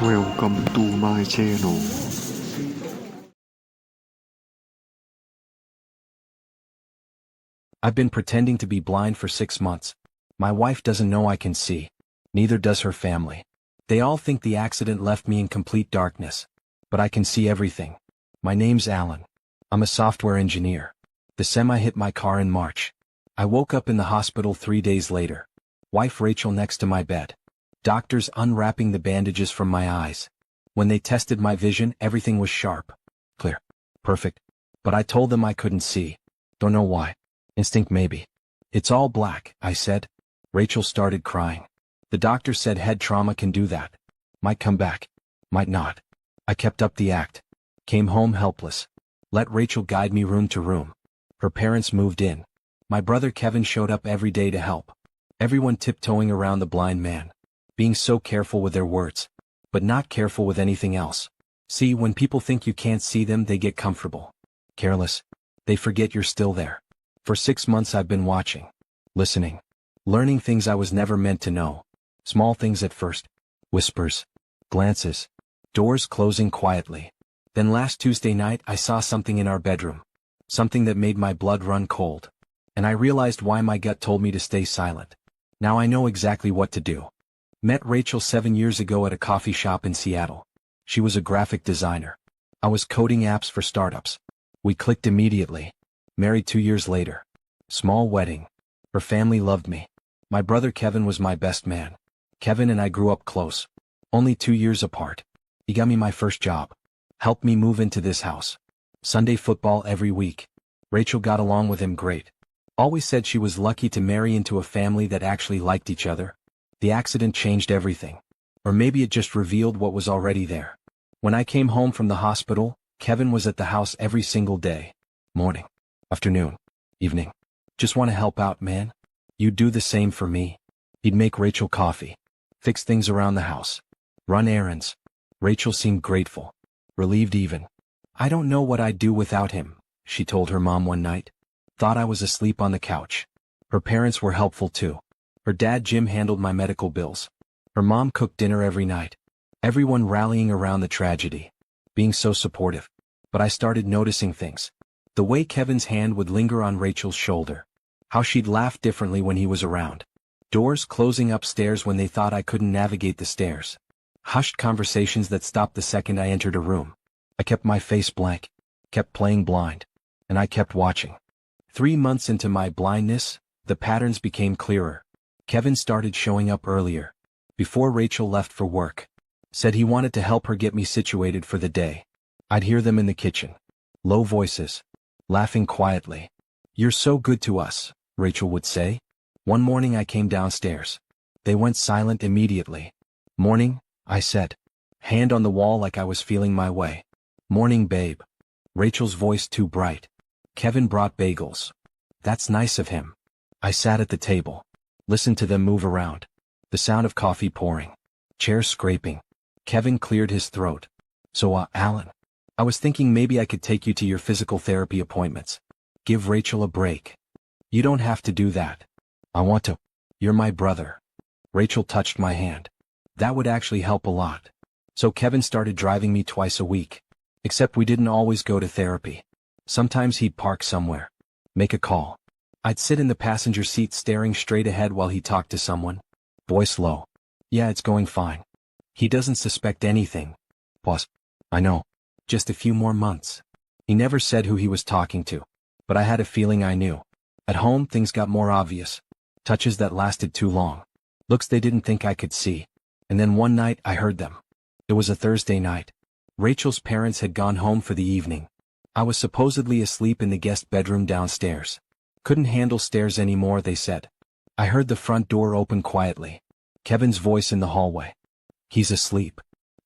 Welcome to my channel. I've been pretending to be blind for 6 months. My wife doesn't know I can see. Neither does her family. They all think the accident left me in complete darkness. But I can see everything. My name's Alan. I'm a software engineer. The semi hit my car in March. I woke up in the hospital 3 days later. Wife Rachel next to my bed. Doctors unwrapping the bandages from my eyes. When they tested my vision, everything was sharp. Clear. Perfect. But I told them I couldn't see. Don't know why. Instinct maybe. It's all black, I said. Rachel started crying. The doctor said head trauma can do that. Might come back. Might not. I kept up the act. Came home helpless. Let Rachel guide me room to room. Her parents moved in. My brother Kevin showed up every day to help. Everyone tiptoeing around the blind man. Being so careful with their words. But not careful with anything else. See, when people think you can't see them, they get comfortable. Careless. They forget you're still there. For 6 months I've been watching. Listening. Learning things I was never meant to know. Small things at first. Whispers. Glances. Doors closing quietly. Then last Tuesday night I saw something in our bedroom. Something that made my blood run cold. And I realized why my gut told me to stay silent. Now I know exactly what to do. Met Rachel 7 years ago at a coffee shop in Seattle. She was a graphic designer. I was coding apps for startups. We clicked immediately. Married 2 years later. Small wedding. Her family loved me. My brother Kevin was my best man. Kevin and I grew up close. Only 2 years apart. He got me my first job. Helped me move into this house. Sunday football every week. Rachel got along with him great. Always said she was lucky to marry into a family that actually liked each other. The accident changed everything. Or maybe it just revealed what was already there. When I came home from the hospital, Kevin was at the house every single day. Morning. Afternoon. Evening. Just want to help out, man. You'd do the same for me. He'd make Rachel coffee. Fix things around the house. Run errands. Rachel seemed grateful. Relieved even. I don't know what I'd do without him, she told her mom one night. Thought I was asleep on the couch. Her parents were helpful too. Her dad Jim handled my medical bills. Her mom cooked dinner every night. Everyone rallying around the tragedy. Being so supportive. But I started noticing things. The way Kevin's hand would linger on Rachel's shoulder. How she'd laugh differently when he was around. Doors closing upstairs when they thought I couldn't navigate the stairs. Hushed conversations that stopped the second I entered a room. I kept my face blank. Kept playing blind. And I kept watching. 3 months into my blindness, the patterns became clearer. Kevin started showing up earlier. Before Rachel left for work. Said he wanted to help her get me situated for the day. I'd hear them in the kitchen. Low voices. Laughing quietly. You're so good to us, Rachel would say. One morning I came downstairs. They went silent immediately. Morning, I said. Hand on the wall like I was feeling my way. Morning, babe. Rachel's voice too bright. Kevin brought bagels. That's nice of him. I sat at the table. Listened to them move around. The sound of coffee pouring. Chairs scraping. Kevin cleared his throat. So, Alan. I was thinking maybe I could take you to your physical therapy appointments. Give Rachel a break. You don't have to do that. I want to. You're my brother. Rachel touched my hand. That would actually help a lot. So Kevin started driving me twice a week. Except we didn't always go to therapy. Sometimes he'd park somewhere. Make a call. I'd sit in the passenger seat staring straight ahead while he talked to someone. Voice low. Yeah, it's going fine. He doesn't suspect anything. Pause. I know. Just a few more months. He never said who he was talking to. But I had a feeling I knew. At home things got more obvious. Touches that lasted too long. Looks they didn't think I could see. And then one night I heard them. It was a Thursday night. Rachel's parents had gone home for the evening. I was supposedly asleep in the guest bedroom downstairs. Couldn't handle stairs anymore, they said. I heard the front door open quietly. Kevin's voice in the hallway. He's asleep.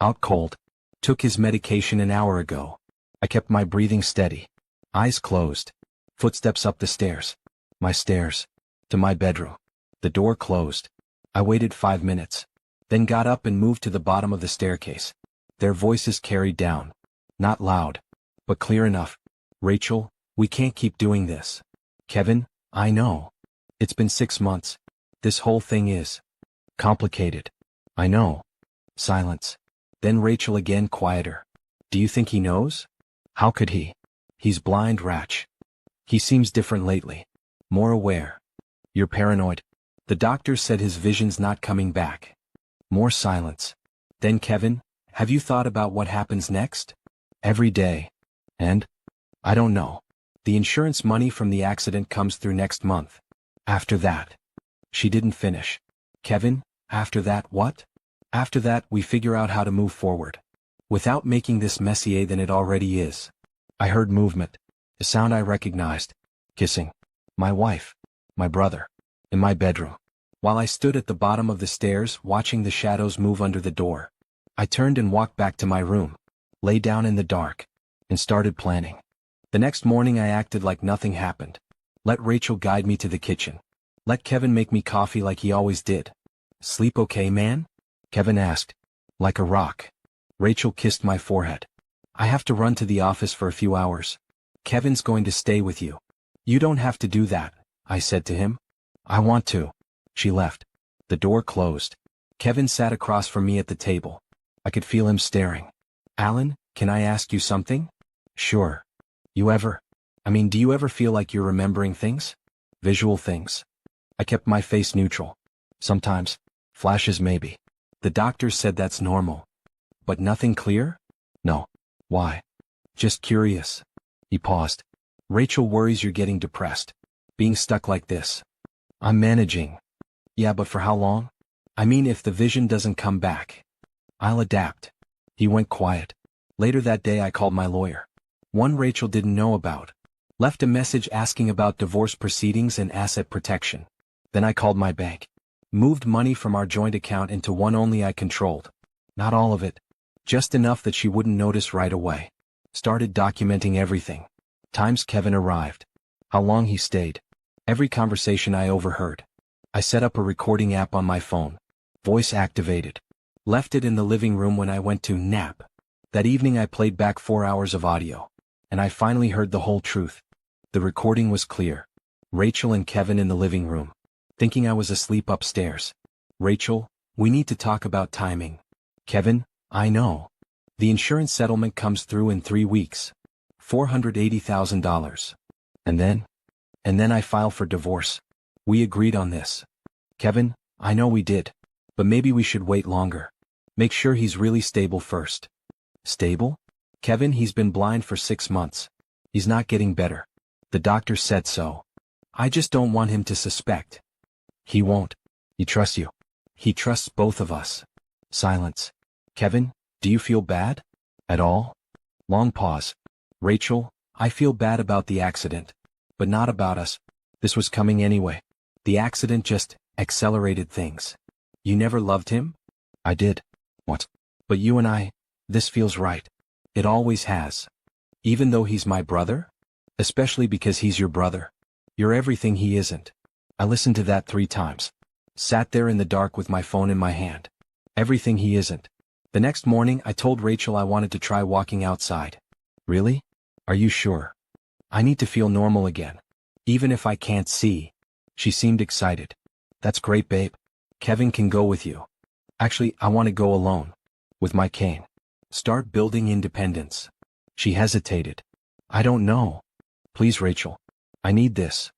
Out cold. Took his medication an hour ago. I kept my breathing steady. Eyes closed. Footsteps up the stairs. My stairs. To my bedroom. The door closed. I waited 5 minutes. Then got up and moved to the bottom of the staircase. Their voices carried down. Not loud. But clear enough. Rachel, we can't keep doing this. Kevin, I know. It's been 6 months. This whole thing is complicated. I know. Silence. Then Rachel again, quieter. Do you think he knows? How could he? He's blind, Ratch. He seems different lately. More aware. You're paranoid. The doctor said his vision's not coming back. More silence. Then Kevin, have you thought about what happens next? Every day. And? I don't know. The insurance money from the accident comes through next month. After that. She didn't finish. Kevin, after that what? After that we figure out how to move forward. Without making this messier than it already is. I heard movement. A sound I recognized. Kissing. My wife. My brother. In my bedroom. While I stood at the bottom of the stairs watching the shadows move under the door. I turned and walked back to my room. Lay down in the dark. And started planning. The next morning I acted like nothing happened. Let Rachel guide me to the kitchen. Let Kevin make me coffee like he always did. Sleep okay, man? Kevin asked. Like a rock. Rachel kissed my forehead. I have to run to the office for a few hours. Kevin's going to stay with you. You don't have to do that, I said to him. I want to. She left. The door closed. Kevin sat across from me at the table. I could feel him staring. Alan, can I ask you something? Sure. Do you ever feel like you're remembering things? Visual things. I kept my face neutral. Sometimes. Flashes maybe. The doctor said that's normal. But nothing clear? No. Why? Just curious. He paused. Rachel worries you're getting depressed. Being stuck like this. I'm managing. Yeah, but for how long? I mean, if the vision doesn't come back. I'll adapt. He went quiet. Later that day I called my lawyer. One Rachel didn't know about. Left a message asking about divorce proceedings and asset protection. Then I called my bank. Moved money from our joint account into one only I controlled. Not all of it. Just enough that she wouldn't notice right away. Started documenting everything. Times Kevin arrived. How long he stayed. Every conversation I overheard. I set up a recording app on my phone. Voice activated. Left it in the living room when I went to nap. That evening I played back 4 hours of audio. And I finally heard the whole truth. The recording was clear. Rachel and Kevin in the living room. Thinking I was asleep upstairs. Rachel, we need to talk about timing. Kevin, I know. The insurance settlement comes through in 3 weeks. $480,000. And then I file for divorce. We agreed on this. Kevin, I know we did. But maybe we should wait longer. Make sure he's really stable first. Stable? Kevin, he's been blind for 6 months. He's not getting better. The doctor said so. I just don't want him to suspect. He won't. He trusts you. He trusts both of us. Silence. Kevin, do you feel bad? At all? Long pause. Rachel, I feel bad about the accident. But not about us. This was coming anyway. The accident just accelerated things. You never loved him? I did. What? But you and I, this feels right. It always has. Even though he's my brother? Especially because he's your brother. You're everything he isn't. I listened to that 3 times. Sat there in the dark with my phone in my hand. Everything he isn't. The next morning I told Rachel I wanted to try walking outside. Really? Are you sure? I need to feel normal again. Even if I can't see. She seemed excited. That's great, babe. Kevin can go with you. Actually, I want to go alone. With my cane. Start building independence. She hesitated. I don't know. Please, Rachel. I need this.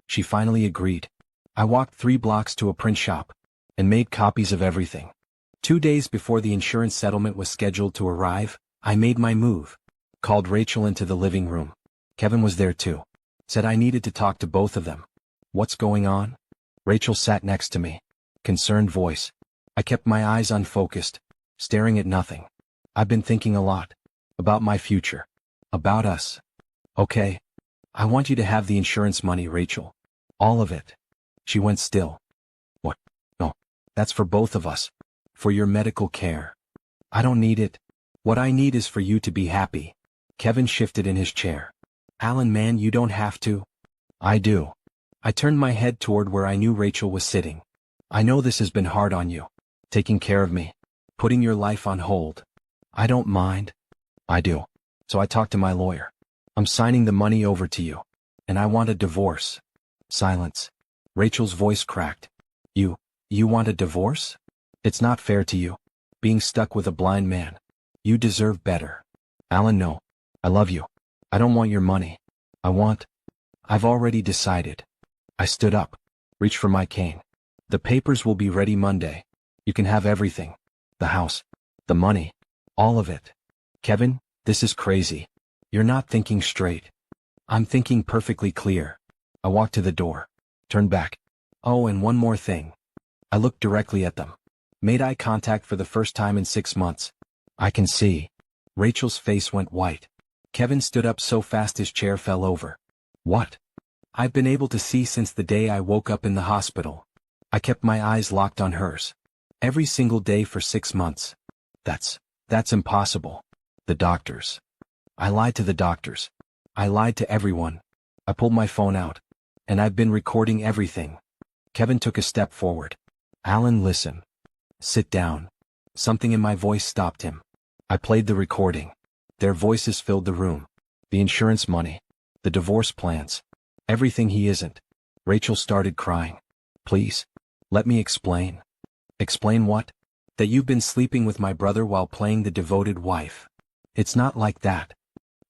She finally agreed. I walked 3 blocks to a print shop. And made copies of everything. 2 days before the insurance settlement was scheduled to arrive, I made my move. Called Rachel into the living room. Kevin was there too. Said I needed to talk to both of them. What's going on? Rachel sat next to me. Concerned voice. I kept my eyes unfocused. Staring at nothing. I've been thinking a lot. About my future. About us. Okay. I want you to have the insurance money, Rachel. All of it. She went still. What? No. That's for both of us. For your medical care. I don't need it. What I need is for you to be happy. Kevin shifted in his chair. Alan, man, you don't have to. I do. I turned my head toward where I knew Rachel was sitting. I know this has been hard on you. Taking care of me. Putting your life on hold. I don't mind. I do. So I talked to my lawyer. I'm signing the money over to you. And I want a divorce. Silence. Rachel's voice cracked. You want a divorce? It's not fair to you. Being stuck with a blind man. You deserve better. Alan, no. I love you. I don't want your money. I've already decided. I stood up, reached for my cane. The papers will be ready Monday. You can have everything. The house. The money. All of it. Kevin, this is crazy. You're not thinking straight. I'm thinking perfectly clear. I walked to the door. Turned back. Oh, and one more thing. I looked directly at them. Made eye contact for the first time in 6 months. I can see. Rachel's face went white. Kevin stood up so fast his chair fell over. What? I've been able to see since the day I woke up in the hospital. I kept my eyes locked on hers. Every single day for 6 months. That's impossible. The doctors. I lied to the doctors. I lied to everyone. I pulled my phone out. And I've been recording everything. Kevin took a step forward. Alan, listen. Sit down. Something in my voice stopped him. I played the recording. Their voices filled the room. The insurance money. The divorce plans. Everything he isn't. Rachel started crying. Please. Let me explain. Explain what? That you've been sleeping with my brother while playing the devoted wife. It's not like that.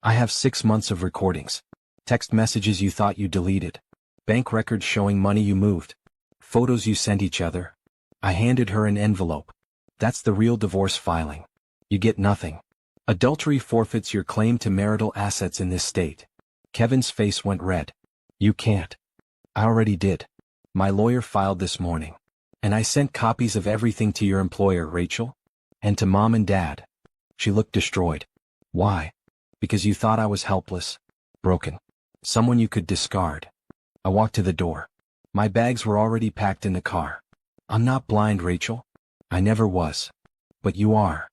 I have 6 months of recordings. Text messages you thought you deleted. Bank records showing money you moved. Photos you sent each other. I handed her an envelope. That's the real divorce filing. You get nothing. Adultery forfeits your claim to marital assets in this state. Kevin's face went red. You can't. I already did. My lawyer filed this morning. And I sent copies of everything to your employer, Rachel. And to Mom and Dad. She looked destroyed. Why? Because you thought I was helpless. Broken. Someone you could discard. I walked to the door. My bags were already packed in the car. I'm not blind, Rachel. I never was. But you are.